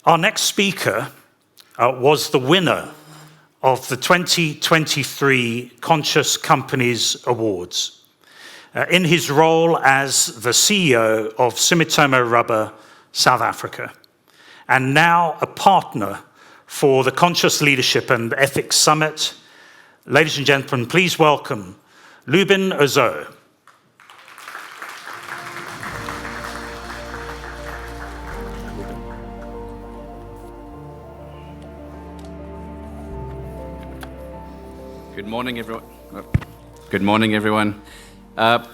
Our next speaker was the winner of the 2023 Conscious Companies Awards in his role as the CEO of Sumitomo Rubber South Africa, and now a partner for the Conscious Leadership and Ethics Summit. Ladies and gentlemen, please welcome Lubin Ozoux. Good morning, everyone. Good morning, everyone. I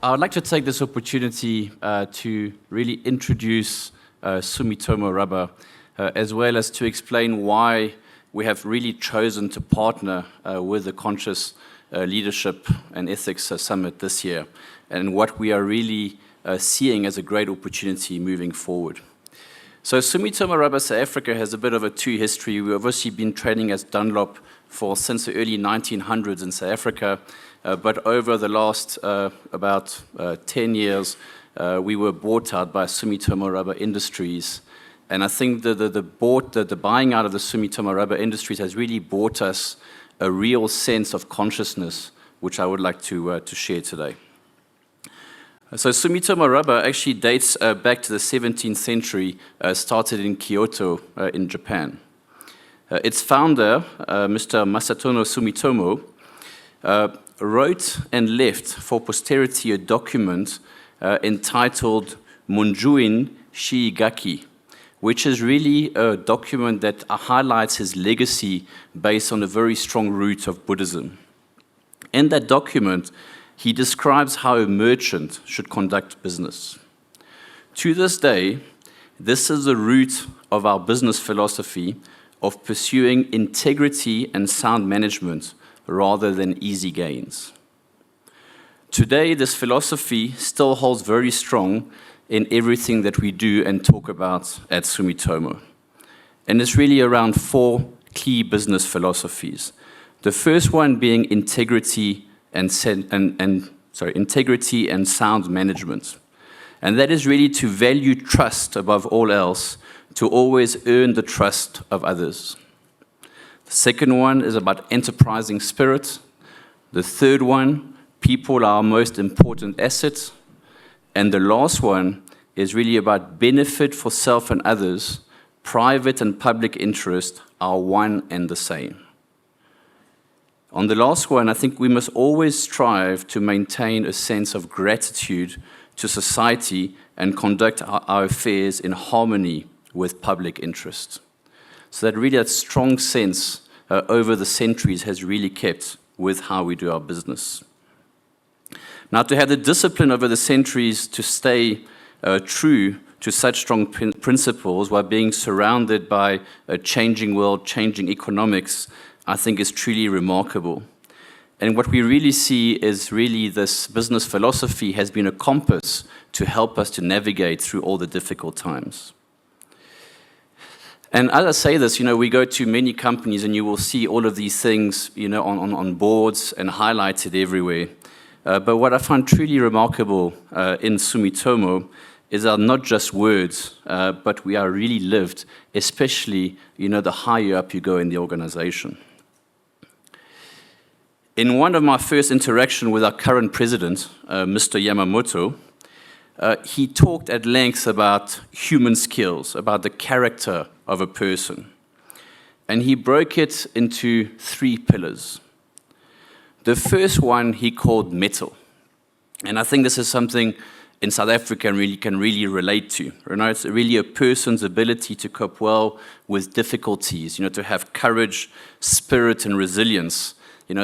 would like to take this opportunity to really introduce Sumitomo Rubber, as well as to explain why we have really chosen to partner with the Conscious Leadership and Ethics Summit this year, and what we are really seeing as a great opportunity moving forward. So Sumitomo Rubber South Africa has a bit of a history. We've obviously been trading as Dunlop since the early 1900s in South Africa, but over the last about 10 years, we were bought out by Sumitomo Rubber Industries. And I think the buying out of the Sumitomo Rubber Industries has really brought us a real sense of consciousness, which I would like to share today. So Sumitomo Rubber actually dates back to the 17th century, started in Kyoto in Japan. Its founder, Mr. Masatono Sumitomo, wrote and left for posterity a document entitled Monjuin Shiigaki, which is really a document that highlights his legacy based on the very strong roots of Buddhism. In that document, he describes how a merchant should conduct business. To this day, this is the root of our business philosophy of pursuing integrity and sound management rather than easy gains. Today, this philosophy still holds very strong in everything that we do and talk about at Sumitomo. And it's really around four key business philosophies. The first one being integrity and sound management. And that is really to value trust above all else, to always earn the trust of others. The second one is about enterprising spirit. The third one, people are our most important asset. And the last one is really about benefit for self and others. Private and public interest are one and the same. On the last one, I think we must always strive to maintain a sense of gratitude to society and conduct our affairs in harmony with public interest. So that strong sense over the centuries has really kept with how we do our business. Now, to have the discipline over the centuries to stay true to such strong principles while being surrounded by a changing world, changing economics, I think is truly remarkable. And what we really see is really this business philosophy has been a compass to help us to navigate through all the difficult times. And as I say this, we go to many companies and you will see all of these things, on boards and highlighted everywhere. But what I find truly remarkable in Sumitomo is are not just words, but we are really lived, especially, the higher up you go in the organization. In one of my first interactions with our current president, Mr. Yamamoto, he talked at length about human skills, about the character of a person. And he broke it into three pillars. The first one he called mettle. And I think this is something in South Africa can really relate to. It's really a person's ability to cope well with difficulties, to have courage, spirit, and resilience,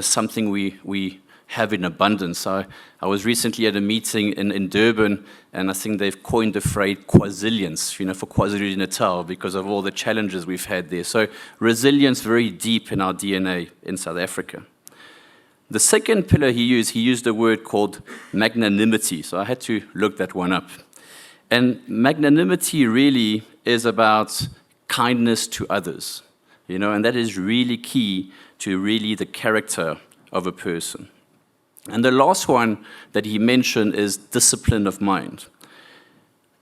something we have in abundance. I was recently at a meeting in Durban, and I think they've coined the phrase quasilience, for KwaZulu-Natal, because of all the challenges we've had there. So resilience very deep in our DNA in South Africa. The second pillar he used a word called magnanimity. So I had to look that one up. And magnanimity really is about kindness to others, and that is really key to really the character of a person. And the last one that he mentioned is discipline of mind.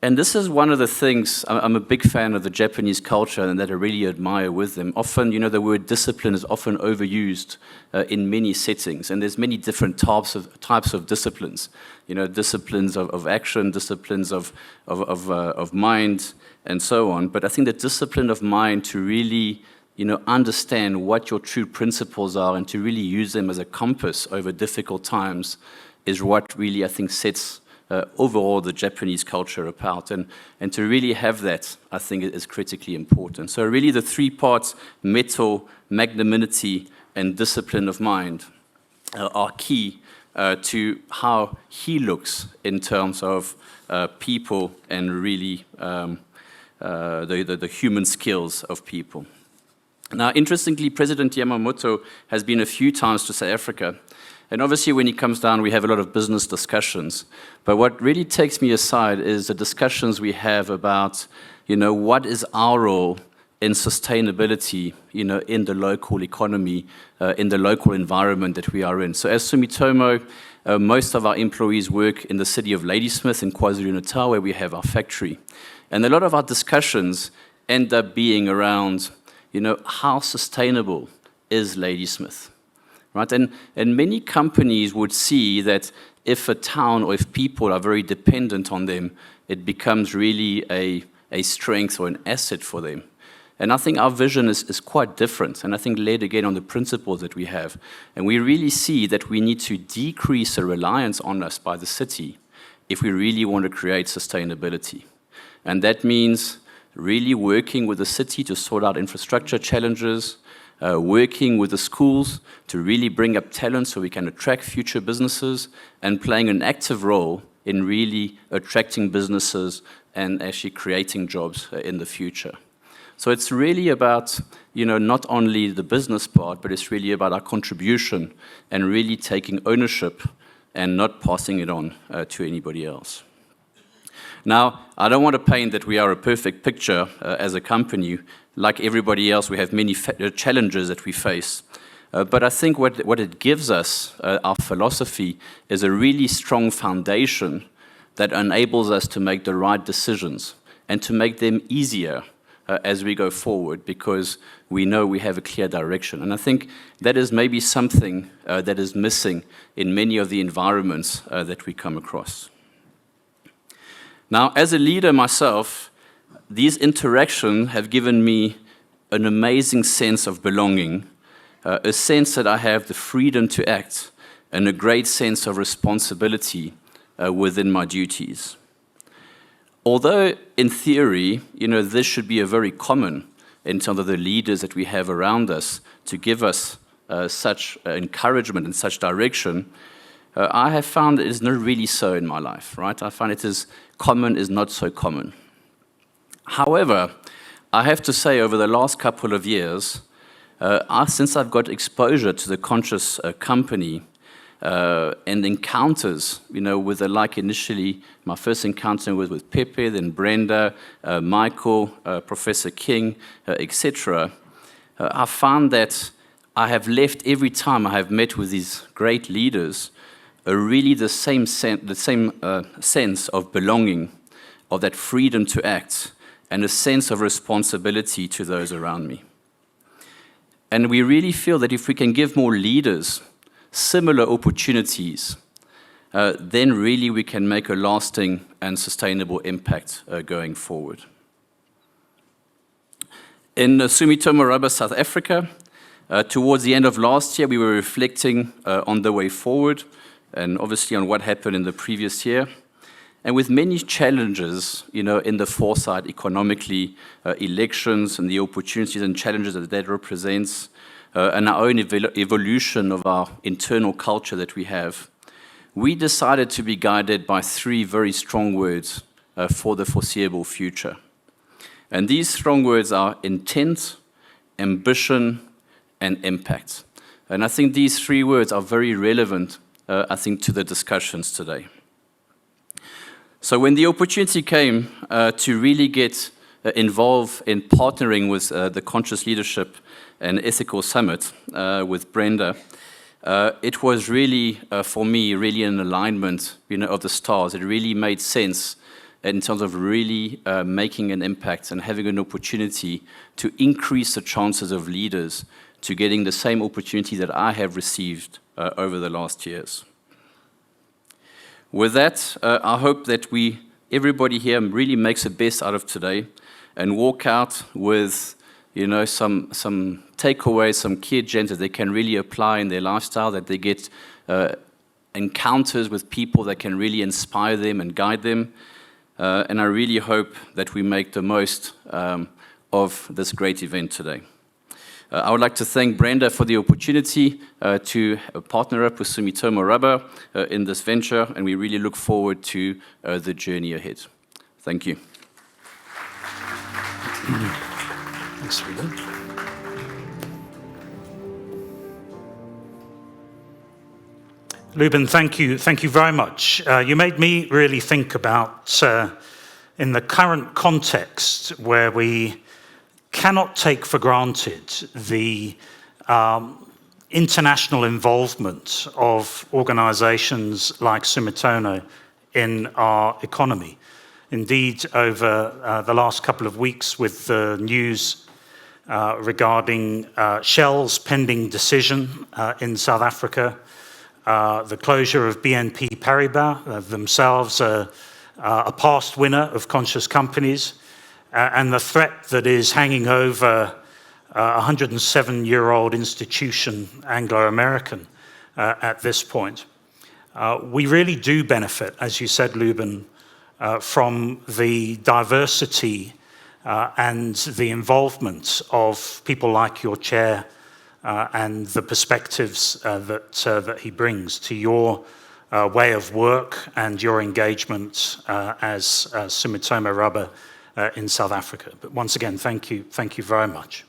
And this is one of the things, I'm a big fan of the Japanese culture and that I really admire with them. Often, the word discipline is often overused in many settings, and there's many different types of disciplines. Disciplines of action, disciplines of mind, and so on. But I think the discipline of mind to really, understand what your true principles are and to really use them as a compass over difficult times is what really, I think, sets overall the Japanese culture apart. And to really have that, I think, is critically important. So really the 3 parts, mettle, magnanimity, and discipline of mind, are key to how he looks in terms of people and really the human skills of people. Now, interestingly, President Yamamoto has been a few times to South Africa. And obviously, when he comes down, we have a lot of business discussions. But what really takes me aside is the discussions we have about, what is our role in sustainability, in the local economy, in the local environment that we are in. So as Sumitomo, most of our employees work in the city of Ladysmith in KwaZulu-Natal, where we have our factory. And a lot of our discussions end up being around, how sustainable is Ladysmith? Right? And many companies would see that if a town or if people are very dependent on them, it becomes really a strength or an asset for them. And I think our vision is quite different, and I think led again on the principles that we have. And we really see that we need to decrease the reliance on us by the city if we really want to create sustainability. And that means really working with the city to sort out infrastructure challenges, working with the schools to really bring up talent so we can attract future businesses, and playing an active role in really attracting businesses and actually creating jobs in the future. So it's really about, not only the business part, but it's really about our contribution and really taking ownership and not passing it on to anybody else. Now, I don't want to paint that we are a perfect picture as a company. Like everybody else, we have many challenges that we face. But I think what it gives us, our philosophy, is a really strong foundation that enables us to make the right decisions and to make them easier as we go forward, because we know we have a clear direction. And I think that is maybe something that is missing in many of the environments that we come across. Now, as a leader myself, these interactions have given me an amazing sense of belonging, a sense that I have the freedom to act, and a great sense of responsibility within my duties. Although, in theory, this should be a very common in terms of the leaders that we have around us to give us such encouragement and such direction, I have found it is not really so in my life, right? I find it is common is not so common. However, I have to say over the last couple of years, since I've got exposure to the conscious company and encounters, with the like initially, my first encounter was with Pepe, then Brenda, Michael, Professor King, etc. I found that I have left every time I have met with these great leaders really the same sense of belonging, of that freedom to act, and a sense of responsibility to those around me. And we really feel that if we can give more leaders similar opportunities, then really we can make a lasting and sustainable impact going forward. In Sumitomo Rubber, South Africa, towards the end of last year, we were reflecting on the way forward and obviously on what happened in the previous year. And with many challenges, in the foresight economically, elections and the opportunities and challenges that represents, and our own evolution of our internal culture that we have, we decided to be guided by 3 very strong words for the foreseeable future. And these strong words are intent, ambition, and impact. And I think these 3 words are very relevant, to the discussions today. So when the opportunity came to really get involved in partnering with the Conscious Leadership and Ethical Summit with Brenda, it was really, for me, really an alignment, of the stars. It really made sense in terms of really making an impact and having an opportunity to increase the chances of leaders to getting the same opportunity that I have received over the last years. With that, I hope that everybody here really makes the best out of today and walk out with, some takeaways, some key agendas they can really apply in their lifestyle, that they get encounters with people that can really inspire them and guide them. And I really hope that we make the most of this great event today. I would like to thank Brenda for the opportunity to partner up with Sumitomo Rubber in this venture, and we really look forward to the journey ahead. Thank you. Thanks, Lubin. Lubin, thank you very much. You made me really think about, in the current context where we cannot take for granted the international involvement of organizations like Sumitomo in our economy. Indeed, over the last couple of weeks with the news regarding Shell's pending decision in South Africa, the closure of BNP Paribas, themselves a past winner of Conscious Companies, and the threat that is hanging over a 107-year-old institution, Anglo-American, at this point. We really do benefit, as you said, Lubin, from the diversity and the involvement of people like your chair and the perspectives that he brings to your way of work and your engagement as Sumitomo Rubber in South Africa. But once again, thank you very much.